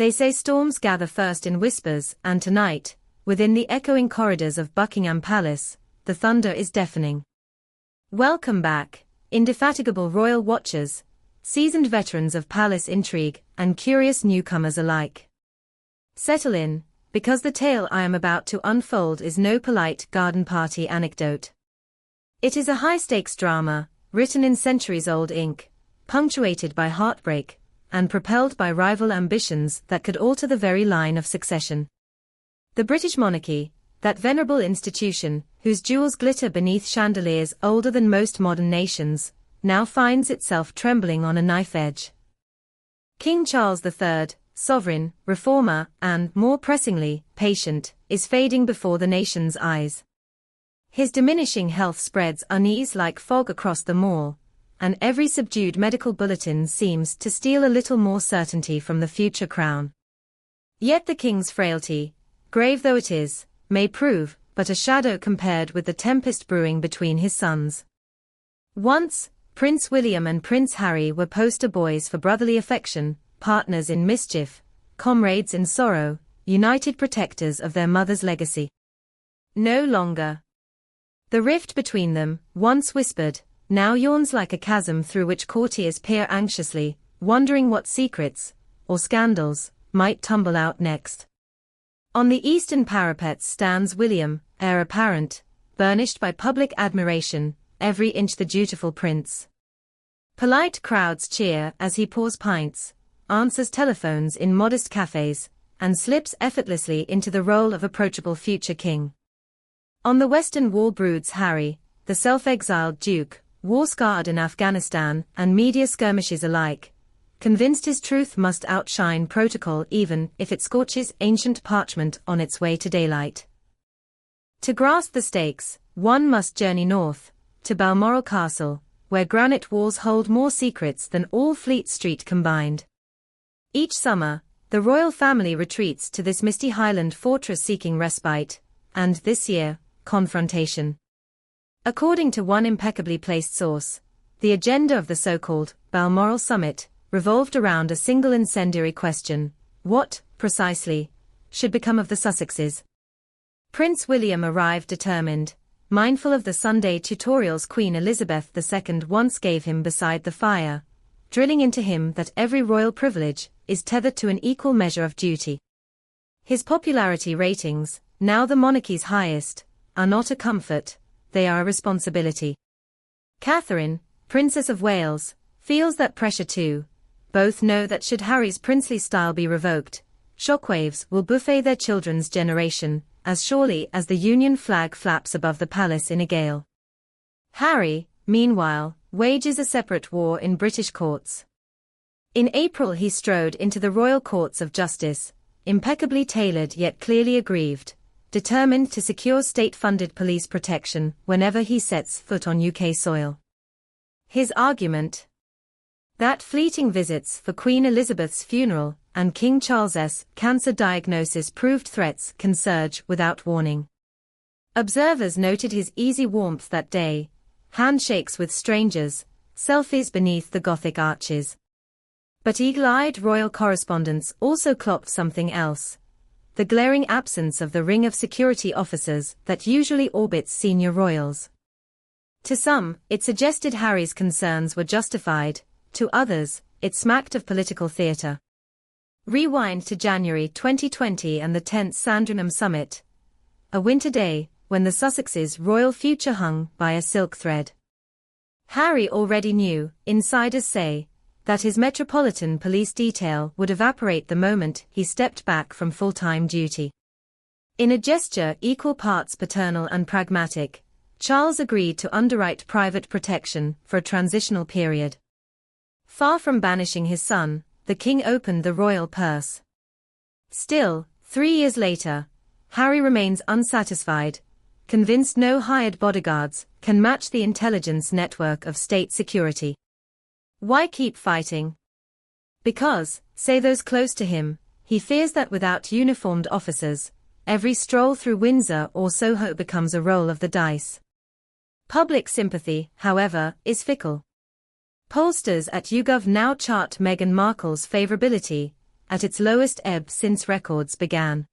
They say storms gather first in whispers, and tonight, within the echoing corridors of Buckingham Palace, the thunder is deafening. Welcome back, indefatigable royal watchers, seasoned veterans of palace intrigue, and curious newcomers alike. Settle in, because the tale I am about to unfold is no polite garden party anecdote. It is a high-stakes drama, written in centuries-old ink, punctuated by heartbreak, and propelled by rival ambitions that could alter the very line of succession. The British monarchy, that venerable institution, whose jewels glitter beneath chandeliers older than most modern nations, now finds itself trembling on a knife edge. King Charles III, sovereign, reformer, and, more pressingly, patient, is fading before the nation's eyes. His diminishing health spreads unease like fog across the Mall, and every subdued medical bulletin seems to steal a little more certainty from the future crown. Yet the king's frailty, grave though it is, may prove but a shadow compared with the tempest brewing between his sons. Once, Prince William and Prince Harry were poster boys for brotherly affection, partners in mischief, comrades in sorrow, united protectors of their mother's legacy. No longer. The rift between them, once whispered, now yawns like a chasm through which courtiers peer anxiously, wondering what secrets, or scandals, might tumble out next. On the eastern parapet stands William, heir apparent, burnished by public admiration, every inch the dutiful prince. Polite crowds cheer as he pours pints, answers telephones in modest cafes, and slips effortlessly into the role of approachable future king. On the western wall broods Harry, the self-exiled duke, war-scarred in Afghanistan and media skirmishes alike, convinced his truth must outshine protocol even if it scorches ancient parchment on its way to daylight. To grasp the stakes, one must journey north, to Balmoral Castle, where granite walls hold more secrets than all Fleet Street combined. Each summer, the royal family retreats to this misty Highland fortress seeking respite, and this year, confrontation. According to one impeccably placed source, the agenda of the so-called Balmoral Summit revolved around a single incendiary question: what, precisely, should become of the Sussexes? Prince William arrived determined, mindful of the Sunday tutorials Queen Elizabeth II once gave him beside the fire, drilling into him that every royal privilege is tethered to an equal measure of duty. His popularity ratings, now the monarchy's highest, are not a comfort, they are a responsibility. Catherine, Princess of Wales, feels that pressure too. Both know that should Harry's princely style be revoked, shockwaves will buffet their children's generation, as surely as the Union flag flaps above the palace in a gale. Harry, meanwhile, wages a separate war in British courts. In April he strode into the Royal Courts of Justice, impeccably tailored yet clearly aggrieved, determined to secure state-funded police protection whenever he sets foot on UK soil. His argument? That fleeting visits for Queen Elizabeth's funeral and King Charles's cancer diagnosis proved threats can surge without warning. Observers noted his easy warmth that day, handshakes with strangers, selfies beneath the Gothic arches. But eagle-eyed royal correspondents also clocked something else: the glaring absence of the ring of security officers that usually orbits senior royals. To some, it suggested Harry's concerns were justified, to others, it smacked of political theatre. Rewind to January 2020 and the 10th Sandringham Summit. A winter day, when the Sussexes' royal future hung by a silk thread. Harry already knew, insiders say, that his Metropolitan Police detail would evaporate the moment he stepped back from full-time duty. In a gesture equal parts paternal and pragmatic, Charles agreed to underwrite private protection for a transitional period. Far from banishing his son, the king opened the royal purse. Still, 3 years later, Harry remains unsatisfied, convinced no hired bodyguards can match the intelligence network of state security. Why keep fighting? Because, say those close to him, he fears that without uniformed officers, every stroll through Windsor or Soho becomes a roll of the dice. Public sympathy, however, is fickle. Pollsters at YouGov now chart Meghan Markle's favorability, at its lowest ebb since records began.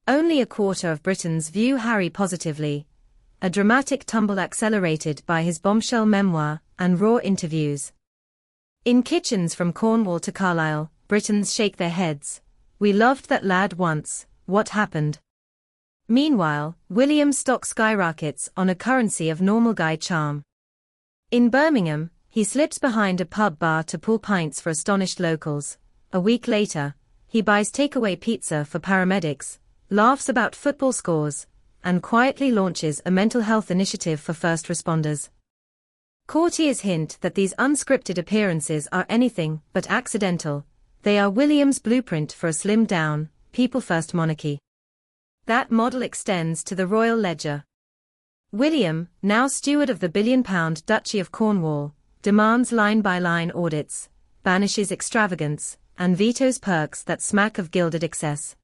Only a quarter of Britons view Harry positively, a dramatic tumble accelerated by his bombshell memoir and raw interviews. In kitchens from Cornwall to Carlisle, Britons shake their heads. We loved that lad once, what happened? Meanwhile, William's stock skyrockets on a currency of normal guy charm. In Birmingham, he slips behind a pub bar to pull pints for astonished locals. A week later, he buys takeaway pizza for paramedics, laughs about football scores, and quietly launches a mental health initiative for first responders. Courtiers hint that these unscripted appearances are anything but accidental. They are William's blueprint for a slimmed-down, people-first monarchy. That model extends to the royal ledger. William, now steward of the billion-pound Duchy of Cornwall, demands line-by-line audits, banishes extravagance, and vetoes perks that smack of gilded excess.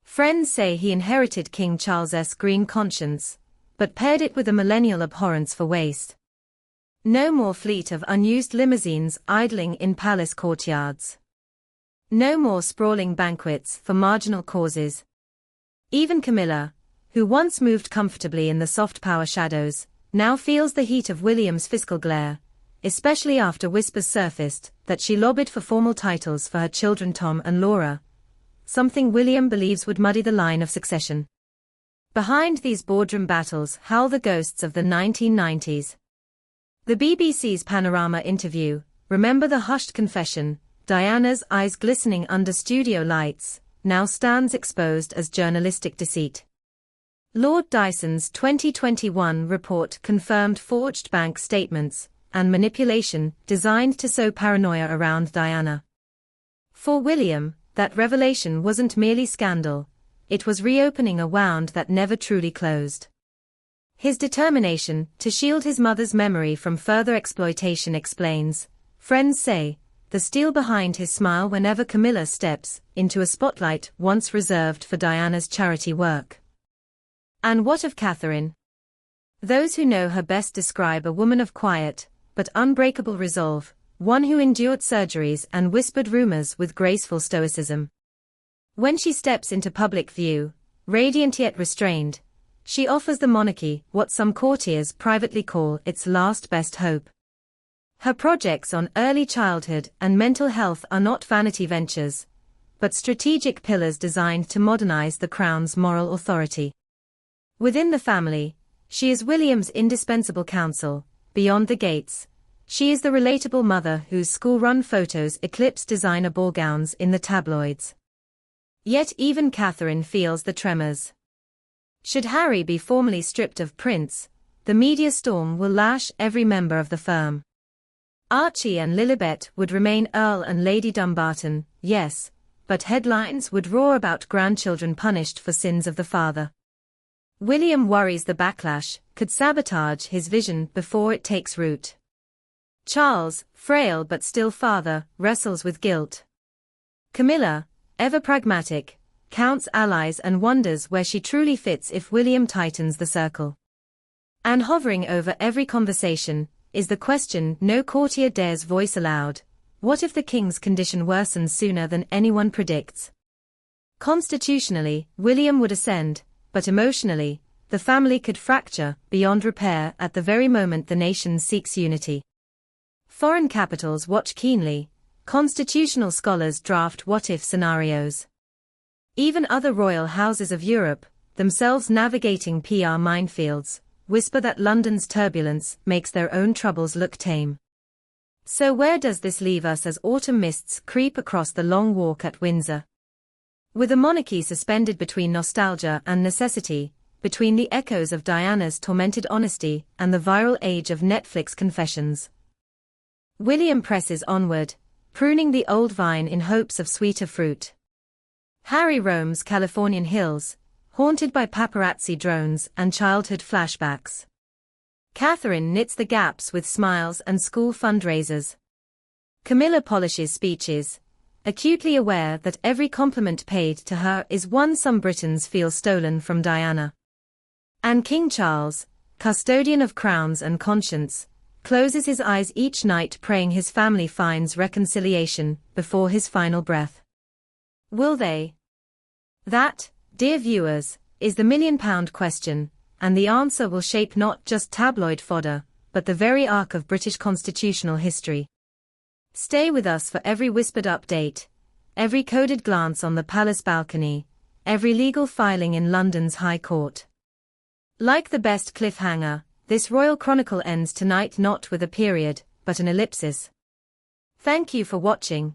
Friends say he inherited King Charles's green conscience, but paired it with a millennial abhorrence for waste. No more fleet of unused limousines idling in palace courtyards. No more sprawling banquets for marginal causes. Even Camilla, who once moved comfortably in the soft power shadows, now feels the heat of William's fiscal glare, especially after whispers surfaced that she lobbied for formal titles for her children Tom and Laura, something William believes would muddy the line of succession. Behind these boardroom battles howl the ghosts of the 1990s. The BBC's Panorama interview, "Remember the hushed confession, Diana's eyes glistening under studio lights," now stands exposed as journalistic deceit. Lord Dyson's 2021 report confirmed forged bank statements and manipulation designed to sow paranoia around Diana. For William, that revelation wasn't merely scandal, it was reopening a wound that never truly closed. His determination to shield his mother's memory from further exploitation explains, friends say, the steel behind his smile whenever Camilla steps into a spotlight once reserved for Diana's charity work. And what of Catherine? Those who know her best describe a woman of quiet, but unbreakable resolve, one who endured surgeries and whispered rumors with graceful stoicism. When she steps into public view, radiant yet restrained, she offers the monarchy what some courtiers privately call its last best hope. Her projects on early childhood and mental health are not vanity ventures, but strategic pillars designed to modernize the crown's moral authority. Within the family, she is William's indispensable counsel. Beyond the gates, she is the relatable mother whose school-run photos eclipse designer ball gowns in the tabloids. Yet even Catherine feels the tremors. Should Harry be formally stripped of prince, the media storm will lash every member of the firm. Archie and Lilibet would remain Earl and Lady Dumbarton, yes, but headlines would roar about grandchildren punished for sins of the father. William worries the backlash could sabotage his vision before it takes root. Charles, frail but still father, wrestles with guilt. Camilla, ever pragmatic, counts allies and wonders where she truly fits if William tightens the circle. And hovering over every conversation is the question no courtier dares voice aloud: what if the king's condition worsens sooner than anyone predicts? Constitutionally, William would ascend, but emotionally, the family could fracture beyond repair at the very moment the nation seeks unity. Foreign capitals watch keenly, constitutional scholars draft what-if scenarios. Even other royal houses of Europe, themselves navigating PR minefields, whisper that London's turbulence makes their own troubles look tame. So where does this leave us as autumn mists creep across the long walk at Windsor? With a monarchy suspended between nostalgia and necessity, between the echoes of Diana's tormented honesty and the viral age of Netflix confessions, William presses onward, pruning the old vine in hopes of sweeter fruit. Harry roams Californian hills, haunted by paparazzi drones and childhood flashbacks. Catherine knits the gaps with smiles and school fundraisers. Camilla polishes speeches, acutely aware that every compliment paid to her is one some Britons feel stolen from Diana. And King Charles, custodian of crowns and conscience, closes his eyes each night praying his family finds reconciliation before his final breath. Will they? That, dear viewers, is the million-pound question, and the answer will shape not just tabloid fodder, but the very arc of British constitutional history. Stay with us for every whispered update, every coded glance on the palace balcony, every legal filing in London's High Court. Like the best cliffhanger, this royal chronicle ends tonight not with a period, but an ellipsis. Thank you for watching.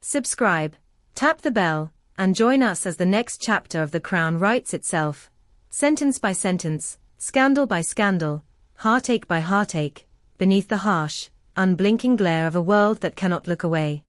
Subscribe, tap the bell, and join us as the next chapter of The Crown writes itself, sentence by sentence, scandal by scandal, heartache by heartache, beneath the harsh, unblinking glare of a world that cannot look away.